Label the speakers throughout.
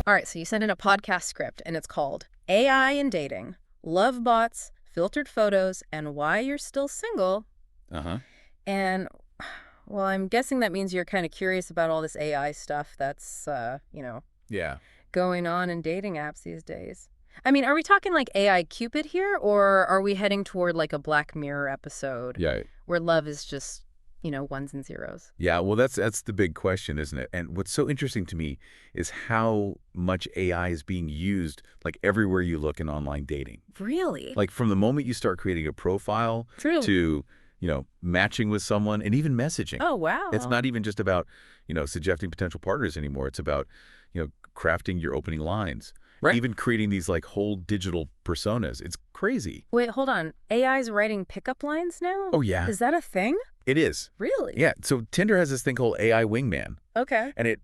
Speaker 1: All right, so you sent in a podcast script, and it's called AI in Dating, Love Bots, Filtered Photos, and Why You're Still Single.
Speaker 2: Uh-huh.
Speaker 1: And, well, I'm guessing that means you're kind of curious about all this AI stuff that's,
Speaker 2: Yeah.
Speaker 1: going on in dating apps these days. I mean, are we talking like AI Cupid here, or are we heading toward like a Black Mirror episode
Speaker 2: Yeah.
Speaker 1: where love is just, ones and zeros?
Speaker 2: Yeah, well, that's the big question, isn't it? And what's so interesting to me is how much AI is being used, like, everywhere you look in online dating.
Speaker 1: Really?
Speaker 2: Like, from the moment you start creating a profile
Speaker 1: True.
Speaker 2: to, matching with someone and even messaging.
Speaker 1: Oh, wow.
Speaker 2: It's not even just about, suggesting potential partners anymore. It's about, crafting your opening lines.
Speaker 1: Right.
Speaker 2: Even creating these, like, whole digital personas. It's crazy.
Speaker 1: Wait, hold on. AI's writing pickup lines now?
Speaker 2: Oh, yeah.
Speaker 1: Is that a thing?
Speaker 2: It is.
Speaker 1: Really?
Speaker 2: Yeah. So Tinder has this thing called AI Wingman.
Speaker 1: Okay.
Speaker 2: And it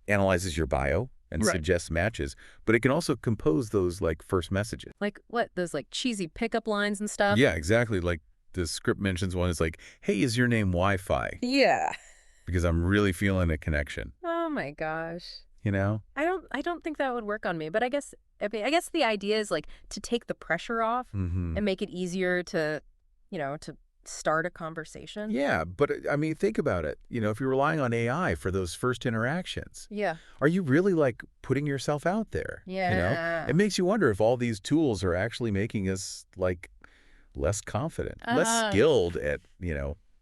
Speaker 2: analyzes your bio and
Speaker 1: Right.
Speaker 2: suggests matches, but it can also compose those, like, first messages.
Speaker 1: Like what? Those like cheesy pickup lines and stuff?
Speaker 2: Yeah, exactly. Like, the script mentions one is like, hey, is your name Wi-Fi?
Speaker 1: Yeah.
Speaker 2: Because I'm really feeling a connection,
Speaker 1: Oh my gosh. I don't think that would work on me, but I guess the idea is like to take the pressure off
Speaker 2: Mm-hmm.
Speaker 1: and make it easier to start a conversation.
Speaker 2: Yeah, but I mean, think about it. If you're relying on AI for those first interactions,
Speaker 1: Yeah.
Speaker 2: are you really, like, putting yourself out there?
Speaker 1: Yeah.
Speaker 2: It makes you wonder if all these tools are actually making us, like, less confident, less skilled at,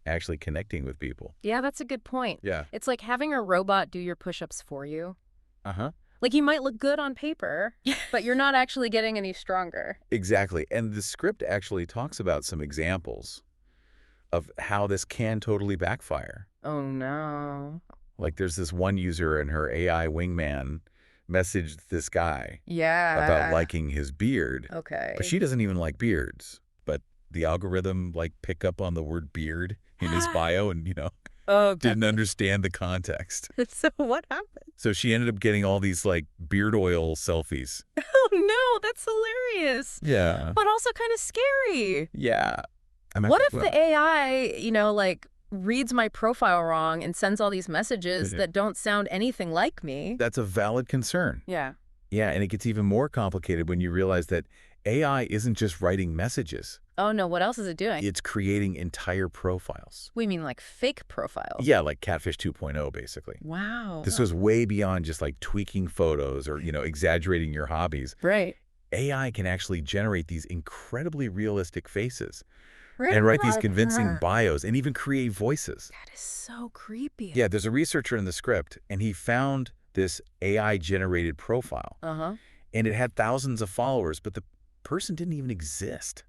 Speaker 2: actually connecting with people.
Speaker 1: Yeah, that's a good point.
Speaker 2: Yeah.
Speaker 1: It's like having a robot do your push-ups for you.
Speaker 2: Uh-huh.
Speaker 1: Like you might look good on paper, but you're not actually getting any stronger.
Speaker 2: Exactly. And the script actually talks about some examples of how this can totally backfire.
Speaker 1: Oh no.
Speaker 2: Like, there's this one user and her AI wingman messaged this guy
Speaker 1: Yeah.
Speaker 2: about liking his beard.
Speaker 1: Okay.
Speaker 2: But she doesn't even like beards. But the algorithm, like, picked up on the word beard in his bio and,
Speaker 1: Oh,
Speaker 2: didn't understand the context.
Speaker 1: So what happened?
Speaker 2: So she ended up getting all these, like, beard oil selfies.
Speaker 1: Oh no, that's hilarious.
Speaker 2: Yeah.
Speaker 1: But also kind of scary.
Speaker 2: Yeah.
Speaker 1: What if the AI, like reads my profile wrong and sends all these messages that don't sound anything like me?
Speaker 2: That's a valid concern.
Speaker 1: Yeah.
Speaker 2: Yeah, and it gets even more complicated when you realize that AI isn't just writing messages.
Speaker 1: Oh no, what else is it doing?
Speaker 2: It's creating entire profiles.
Speaker 1: We mean like fake profiles?
Speaker 2: Yeah, like Catfish 2.0, basically.
Speaker 1: Wow.
Speaker 2: This goes way beyond just, like, tweaking photos or, exaggerating your hobbies.
Speaker 1: Right.
Speaker 2: AI can actually generate these incredibly realistic faces and write these convincing bios and even create voices.
Speaker 1: That is so creepy.
Speaker 2: Yeah, there's a researcher in the script, and he found this AI-generated profile.
Speaker 1: Uh-huh.
Speaker 2: And it had thousands of followers, but the person didn't even exist.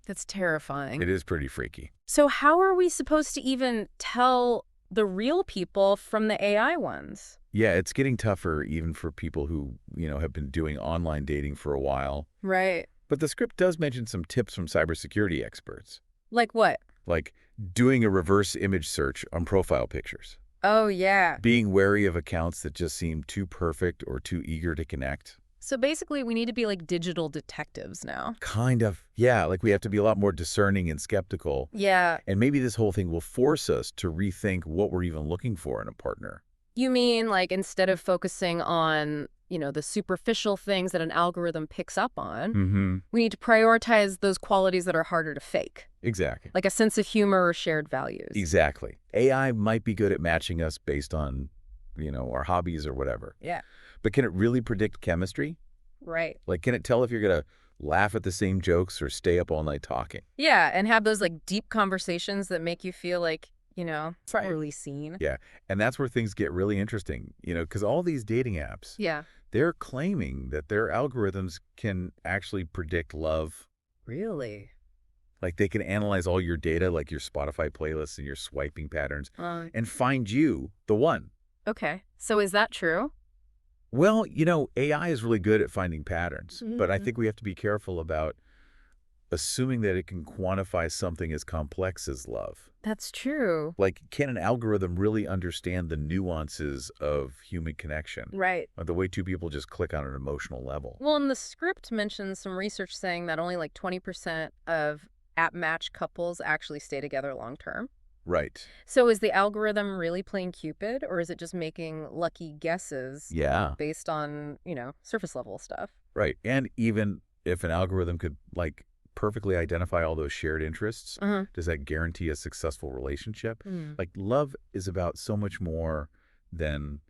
Speaker 1: That's terrifying.
Speaker 2: It is pretty freaky.
Speaker 1: So how are we supposed to even tell the real people from the AI ones?
Speaker 2: Yeah, it's getting tougher even for people who, have been doing online dating for a while.
Speaker 1: Right.
Speaker 2: But the script does mention some tips from cybersecurity experts,
Speaker 1: Like what?
Speaker 2: like doing a reverse image search on profile pictures,
Speaker 1: Oh, yeah.
Speaker 2: being wary of accounts that just seem too perfect or too eager to connect.
Speaker 1: So basically, we need to be like digital detectives now.
Speaker 2: Kind of. Yeah, like we have to be a lot more discerning and skeptical.
Speaker 1: Yeah.
Speaker 2: And maybe this whole thing will force us to rethink what we're even looking for in a partner.
Speaker 1: You mean like instead of focusing on, the superficial things that an algorithm picks up on,
Speaker 2: Mm-hmm.
Speaker 1: we need to prioritize those qualities that are harder to fake,
Speaker 2: Exactly.
Speaker 1: like a sense of humor or shared values.
Speaker 2: Exactly. AI might be good at matching us based on, our hobbies or whatever.
Speaker 1: Yeah.
Speaker 2: But can it really predict chemistry?
Speaker 1: Right.
Speaker 2: Like, can it tell if you're going to laugh at the same jokes or stay up all night talking?
Speaker 1: Yeah, and have those like deep conversations that make you feel like,
Speaker 2: Right.
Speaker 1: really seen.
Speaker 2: Yeah. And that's where things get really interesting, because all these dating apps,
Speaker 1: Yeah.
Speaker 2: they're claiming that their algorithms can actually predict love.
Speaker 1: Really?
Speaker 2: Like, they can analyze all your data, like your Spotify playlists and your swiping patterns,
Speaker 1: Uh,
Speaker 2: and find you the one.
Speaker 1: okay. So is that true?
Speaker 2: Well, AI is really good at finding patterns, but I
Speaker 1: Mhm.
Speaker 2: think we have to be careful about assuming that it can quantify something as complex as love.
Speaker 1: That's true.
Speaker 2: Like, can an algorithm really understand the nuances of human connection?
Speaker 1: Right.
Speaker 2: Or the way two people just click on an emotional level?
Speaker 1: Well, and the script mentions some research saying that only like 20% of app match couples actually stay together long term.
Speaker 2: Right.
Speaker 1: So is the algorithm really playing Cupid, or is it just making lucky guesses
Speaker 2: Yeah.
Speaker 1: based on, surface level stuff?
Speaker 2: Right. And even if an algorithm could, like, perfectly identify all those shared interests,
Speaker 1: Uh-huh.
Speaker 2: does that guarantee a successful relationship?
Speaker 1: Hmm.
Speaker 2: Like, love is about so much more than,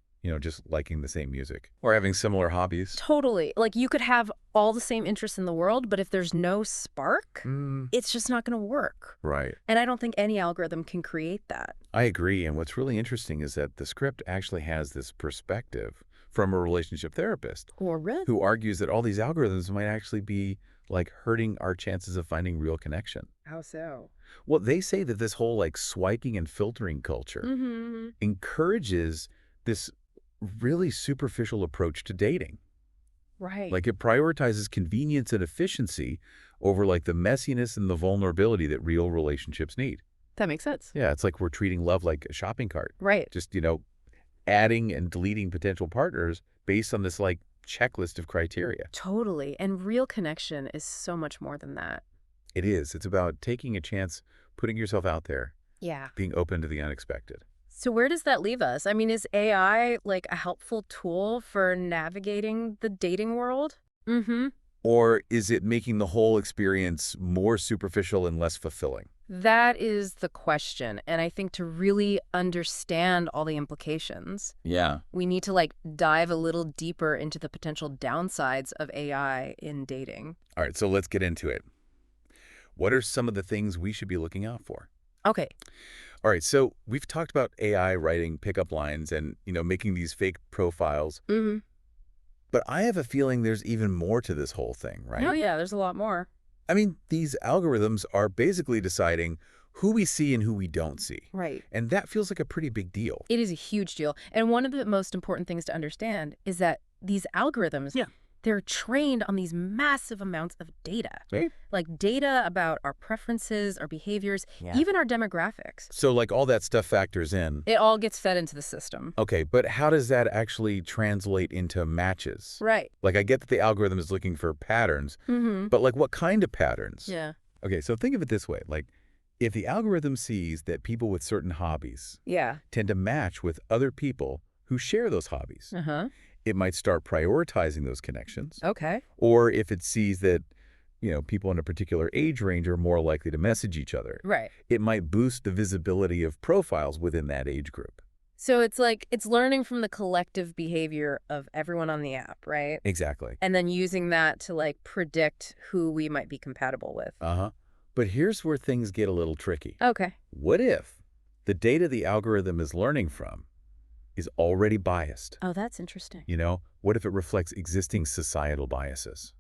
Speaker 2: just liking the same music or having similar hobbies.
Speaker 1: Totally. Like you could have all the same interests in the world, but if there's no spark,
Speaker 2: Mm,
Speaker 1: it's just not going to work.
Speaker 2: right.
Speaker 1: And I don't think any algorithm can create that.
Speaker 2: I agree. And what's really interesting is that the script actually has this perspective from a relationship therapist
Speaker 1: Or really?
Speaker 2: who argues that all these algorithms might actually be like hurting our chances of finding real connection.
Speaker 1: How so?
Speaker 2: Well, they say that this whole like swiping and filtering culture
Speaker 1: Mm-hmm.
Speaker 2: encourages this really superficial approach to dating.
Speaker 1: Right.
Speaker 2: Like it prioritizes convenience and efficiency over like the messiness and the vulnerability that real relationships need.
Speaker 1: That makes sense.
Speaker 2: Yeah, it's like we're treating love like a shopping cart.
Speaker 1: Right.
Speaker 2: Just, adding and deleting potential partners based on this like checklist of criteria.
Speaker 1: Totally. And real connection is so much more than that.
Speaker 2: It is. It's about taking a chance, putting yourself out there,
Speaker 1: Yeah.
Speaker 2: being open to the unexpected.
Speaker 1: So where does that leave us? I mean, is AI like a helpful tool for navigating the dating world? Mm-hmm.
Speaker 2: Or is it making the whole experience more superficial and less fulfilling?
Speaker 1: That is the question. And I think to really understand all the implications,
Speaker 2: Yeah.
Speaker 1: we need to dive a little deeper into the potential downsides of AI in dating.
Speaker 2: All right, so let's get into it. What are some of the things we should be looking out for?
Speaker 1: Okay.
Speaker 2: All right, so we've talked about AI writing pickup lines and, making these fake profiles.
Speaker 1: Mm-hmm.
Speaker 2: But I have a feeling there's even more to this whole thing, right?
Speaker 1: Oh, yeah, there's a lot more.
Speaker 2: I mean, these algorithms are basically deciding who we see and who we don't see.
Speaker 1: Right.
Speaker 2: And that feels like a pretty big deal.
Speaker 1: It is a huge deal. And one of the most important things to understand is that these algorithms, they're trained on these massive amounts of data.
Speaker 2: Right.
Speaker 1: Like data about our preferences, our behaviors, even our demographics.
Speaker 2: So like all that stuff factors in.
Speaker 1: It all gets fed into the system.
Speaker 2: Okay, but how does that actually translate into matches?
Speaker 1: Right.
Speaker 2: Like I get that the algorithm is looking for patterns,
Speaker 1: Mm-hmm.
Speaker 2: but like what kind of patterns?
Speaker 1: Yeah.
Speaker 2: Okay, so think of it this way. Like if the algorithm sees that people with certain hobbies
Speaker 1: Yeah.
Speaker 2: tend to match with other people who share those hobbies,
Speaker 1: Uh-huh.
Speaker 2: it might start prioritizing those connections.
Speaker 1: Okay.
Speaker 2: Or if it sees that, people in a particular age range are more likely to message each other,
Speaker 1: Right.
Speaker 2: it might boost the visibility of profiles within that age group.
Speaker 1: So it's learning from the collective behavior of everyone on the app, right?
Speaker 2: Exactly.
Speaker 1: And then using that to predict who we might be compatible with.
Speaker 2: Uh-huh. But here's where things get a little tricky.
Speaker 1: Okay.
Speaker 2: What if the data the algorithm is learning from is already biased?
Speaker 1: Oh, that's interesting.
Speaker 2: What if it reflects existing societal biases?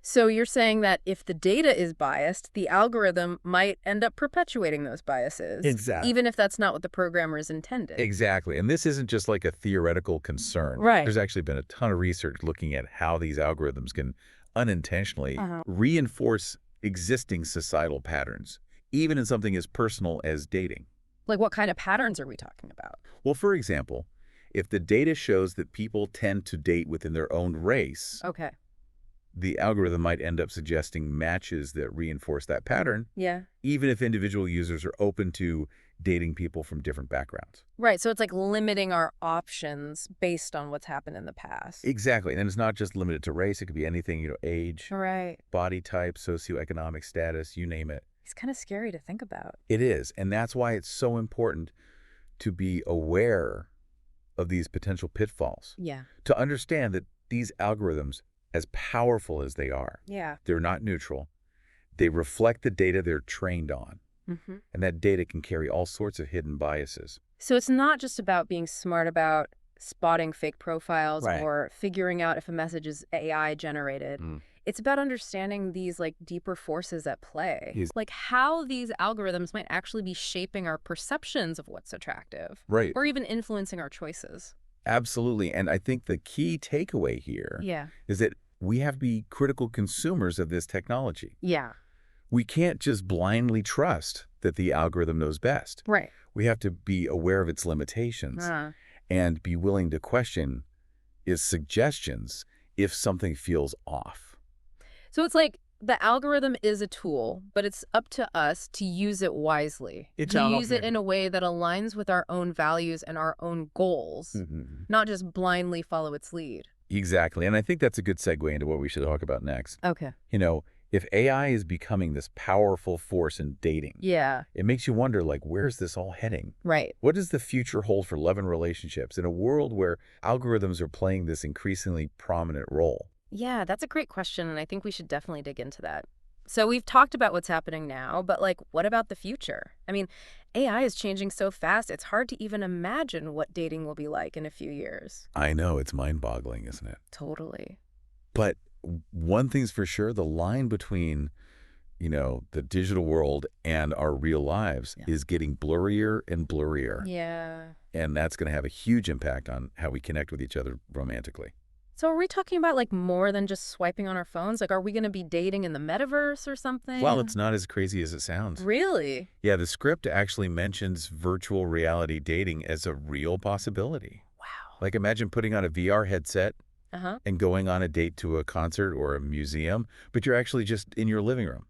Speaker 1: So you're saying that if the data is biased, the algorithm might end up perpetuating those biases.
Speaker 2: Exactly.
Speaker 1: Even if that's not what the programmers intended.
Speaker 2: Exactly. And this isn't just like a theoretical concern.
Speaker 1: Right.
Speaker 2: There's actually been a ton of research looking at how these algorithms can unintentionally
Speaker 1: Uh-huh.
Speaker 2: reinforce existing societal patterns, even in something as personal as dating.
Speaker 1: Like what kind of patterns are we talking about?
Speaker 2: Well, for example, if the data shows that people tend to date within their own race,
Speaker 1: Okay.
Speaker 2: the algorithm might end up suggesting matches that reinforce that pattern,
Speaker 1: Yeah.
Speaker 2: even if individual users are open to dating people from different backgrounds.
Speaker 1: Right. So it's like limiting our options based on what's happened in the past.
Speaker 2: Exactly. And it's not just limited to race. It could be anything, age,
Speaker 1: Right.
Speaker 2: body type, socioeconomic status, you name it.
Speaker 1: It's kind of scary to think about.
Speaker 2: It is. And that's why it's so important to be aware of these potential pitfalls,
Speaker 1: Yeah.
Speaker 2: to understand that these algorithms, as powerful as they are,
Speaker 1: Yeah.
Speaker 2: they're not neutral. They reflect the data they're trained on.
Speaker 1: Mm-hmm.
Speaker 2: And that data can carry all sorts of hidden biases.
Speaker 1: So it's not just about being smart about spotting fake profiles
Speaker 2: Right.
Speaker 1: or figuring out if a message is AI generated.
Speaker 2: Mm.
Speaker 1: It's about understanding these deeper forces at play.
Speaker 2: Yes.
Speaker 1: Like how these algorithms might actually be shaping our perceptions of what's attractive.
Speaker 2: Right.
Speaker 1: Or even influencing our choices.
Speaker 2: Absolutely. And I think the key takeaway here
Speaker 1: Yeah.
Speaker 2: is that we have to be critical consumers of this technology.
Speaker 1: Yeah.
Speaker 2: We can't just blindly trust that the algorithm knows best.
Speaker 1: Right.
Speaker 2: We have to be aware of its limitations and be willing to question its suggestions if something feels off.
Speaker 1: So it's like the algorithm is a tool, but it's up to us to use it wisely.
Speaker 2: It's
Speaker 1: To
Speaker 2: our
Speaker 1: use it in a way that aligns with our own values and our own goals, not just blindly follow its lead.
Speaker 2: Exactly. And I think that's a good segue into what we should talk about next.
Speaker 1: Okay.
Speaker 2: If AI is becoming this powerful force in dating,
Speaker 1: Yeah.
Speaker 2: it makes you wonder, like, where's this all heading?
Speaker 1: Right.
Speaker 2: What does the future hold for love and relationships in a world where algorithms are playing this increasingly prominent role?
Speaker 1: Yeah, that's a great question, and I think we should definitely dig into that. So we've talked about what's happening now, but what about the future? I mean, AI is changing so fast, it's hard to even imagine what dating will be like in a few years.
Speaker 2: I know, it's mind-boggling, isn't it?
Speaker 1: Totally.
Speaker 2: But one thing's for sure, the line between, the digital world and our real lives is getting blurrier and blurrier.
Speaker 1: Yeah.
Speaker 2: And that's going to have a huge impact on how we connect with each other romantically.
Speaker 1: So are we talking about more than just swiping on our phones? Are we going to be dating in the metaverse or something?
Speaker 2: Well, it's not as crazy as it sounds.
Speaker 1: Really?
Speaker 2: Yeah, the script actually mentions virtual reality dating as a real possibility.
Speaker 1: Wow.
Speaker 2: Like, imagine putting on a VR headset and going on a date to a concert or a museum, but you're actually just in your living room.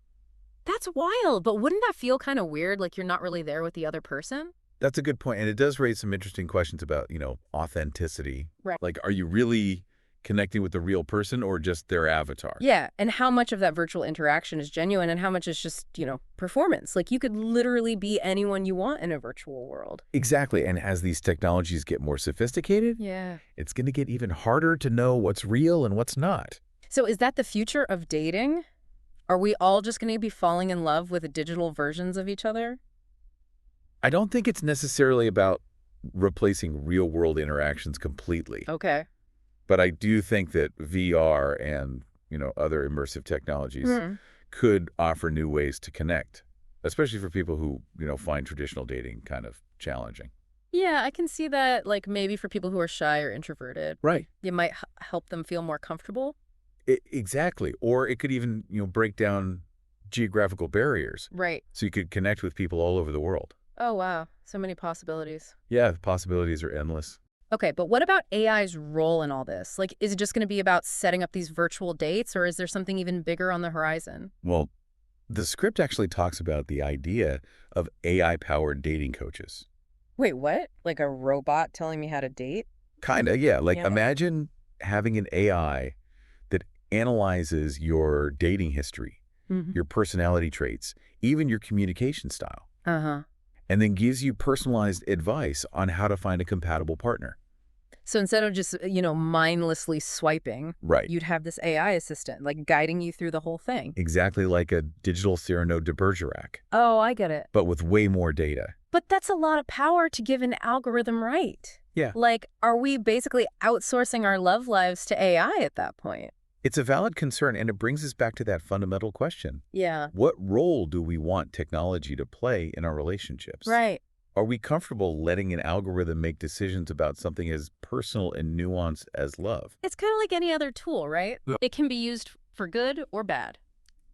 Speaker 1: That's wild, but wouldn't that feel kind of weird, like you're not really there with the other person?
Speaker 2: That's a good point, and it does raise some interesting questions about, authenticity.
Speaker 1: Right.
Speaker 2: Like, are you really connecting with the real person or just their avatar?
Speaker 1: Yeah, and how much of that virtual interaction is genuine and how much is just, performance? Like, you could literally be anyone you want in a virtual world.
Speaker 2: Exactly, and as these technologies get more sophisticated, it's going to get even harder to know what's real and what's not.
Speaker 1: So is that the future of dating? Are we all just going to be falling in love with digital versions of each other?
Speaker 2: I don't think it's necessarily about replacing real-world interactions completely.
Speaker 1: Okay.
Speaker 2: But I do think that VR and, other immersive technologies could offer new ways to connect, especially for people who, find traditional dating kind of challenging.
Speaker 1: Yeah, I can see that, maybe for people who are shy or introverted.
Speaker 2: Right.
Speaker 1: It might help them feel more comfortable.
Speaker 2: Exactly. Or it could even, break down geographical barriers.
Speaker 1: Right.
Speaker 2: So you could connect with people all over the world.
Speaker 1: Oh, wow. So many possibilities.
Speaker 2: Yeah, the possibilities are endless.
Speaker 1: Okay, but what about AI's role in all this? Is it just going to be about setting up these virtual dates, or is there something even bigger on the horizon?
Speaker 2: Well, the script actually talks about the idea of AI-powered dating coaches.
Speaker 1: Wait, what? Like a robot telling me how to date?
Speaker 2: Kinda, yeah.
Speaker 1: Yeah.
Speaker 2: Imagine having an AI that analyzes your dating history, your personality traits, even your communication style. And then gives you personalized advice on how to find a compatible partner.
Speaker 1: So instead of just, mindlessly swiping,
Speaker 2: Right.
Speaker 1: you'd have this AI assistant, guiding you through the whole thing.
Speaker 2: Exactly like a digital Cyrano de Bergerac,
Speaker 1: Oh, I get it.
Speaker 2: but with way more data.
Speaker 1: But that's a lot of power to give an algorithm right.
Speaker 2: Yeah.
Speaker 1: Are we basically outsourcing our love lives to AI at that point?
Speaker 2: It's a valid concern, and it brings us back to that fundamental question.
Speaker 1: Yeah.
Speaker 2: What role do we want technology to play in our relationships?
Speaker 1: Right.
Speaker 2: Are we comfortable letting an algorithm make decisions about something as personal and nuanced as love?
Speaker 1: It's kind of like any other tool, right?
Speaker 2: Yeah.
Speaker 1: It can be used for good or bad.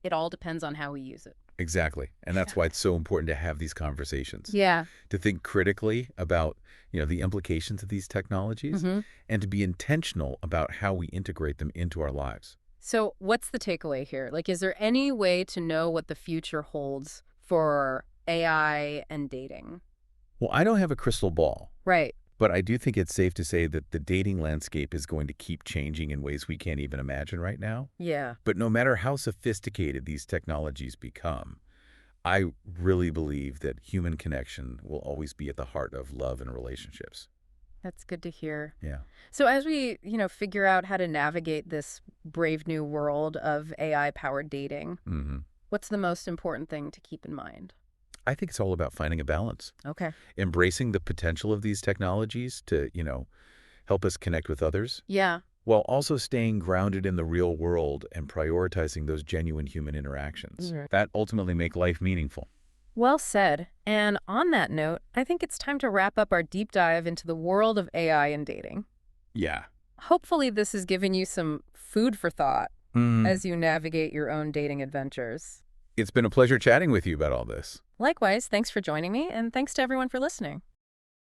Speaker 1: It all depends on how we use it.
Speaker 2: Exactly. And that's why it's so important to have these conversations.
Speaker 1: Yeah.
Speaker 2: To think critically about, the implications of these technologies and to be intentional about how we integrate them into our lives.
Speaker 1: So what's the takeaway here? Is there any way to know what the future holds for AI and dating?
Speaker 2: Well, I don't have a crystal ball.
Speaker 1: Right.
Speaker 2: But I do think it's safe to say that the dating landscape is going to keep changing in ways we can't even imagine right now.
Speaker 1: Yeah.
Speaker 2: But no matter how sophisticated these technologies become, I really believe that human connection will always be at the heart of love and relationships.
Speaker 1: That's good to hear.
Speaker 2: Yeah.
Speaker 1: So as we, figure out how to navigate this brave new world of AI-powered dating, what's the most important thing to keep in mind?
Speaker 2: I think it's all about finding a balance.
Speaker 1: Okay.
Speaker 2: Embracing the potential of these technologies to, help us connect with others.
Speaker 1: Yeah.
Speaker 2: While also staying grounded in the real world and prioritizing those genuine human interactions. That ultimately make life meaningful.
Speaker 1: Well said. And on that note, I think it's time to wrap up our deep dive into the world of AI and dating.
Speaker 2: Yeah.
Speaker 1: Hopefully this has given you some food for thought as you navigate your own dating adventures.
Speaker 2: It's been a pleasure chatting with you about all this.
Speaker 1: Likewise, thanks for joining me, and thanks to everyone for listening.